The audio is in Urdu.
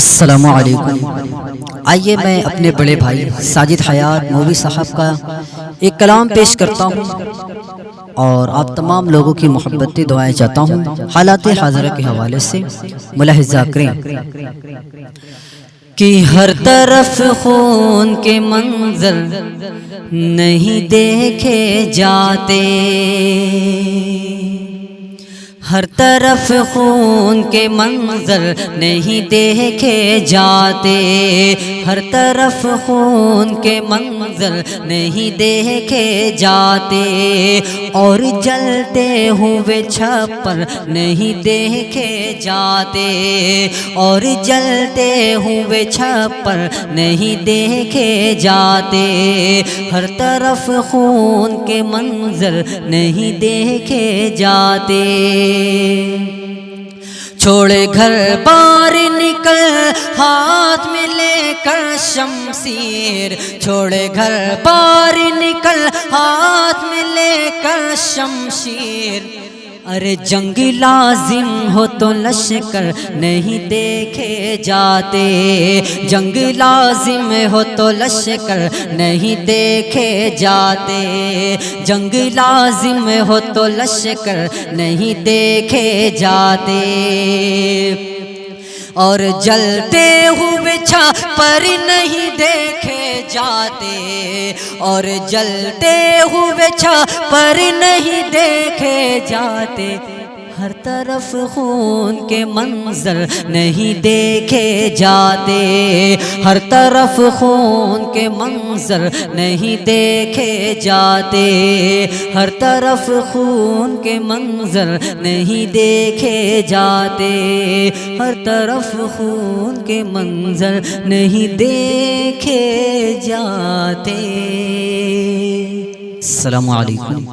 السلام علیکم۔ آئیے میں اپنے بڑے بھائی ساجد حیات مولوی صاحب کا ایک کلام پیش کرتا ہوں اور آپ تمام لوگوں کی محبت دعائیں چاہتا ہوں۔ حالات حاضرہ کے حوالے سے ملاحظہ کریں کہ ہر طرف خون کے منظر نہیں دیکھے جاتے، ہر طرف خون کے منظر نہیں دیکھے جاتے، ہر طرف خون کے منظر نہیں دیکھے جاتے، اور جلتے ہوئے چھپر نہیں دیکھے جاتے، اور جلتے ہوئے چھپر نہیں دیکھے جاتے، ہر طرف خون کے منظر نہیں دیکھے جاتے۔ چھوڑے گھر بار نکل ہاتھ میں لے کر شمشیر، چھوڑے گھر بار نکل ہاتھ میں لے کر شمشیر، ارے جنگ لازم ہو تو لشکر نہیں دیکھے جاتے، جنگ لازم ہو تو لشکر نہیں دیکھے جاتے، جنگ لازم ہو تو لشکر نہیں دیکھے جاتے، اور جلتے ہوئے چھپر نہیں دیکھے جاتے، اور جلتے ہوئے چھپر نہیں دیکھے جاتے، ہر طرف خون کے منظر نہیں دیکھے جاتے، ہر طرف خون کے منظر نہیں دیکھے جاتے، ہر طرف خون کے منظر نہیں دیکھے جاتے، ہر طرف خون کے منظر نہیں دیکھے جاتے۔ السلام علیکم۔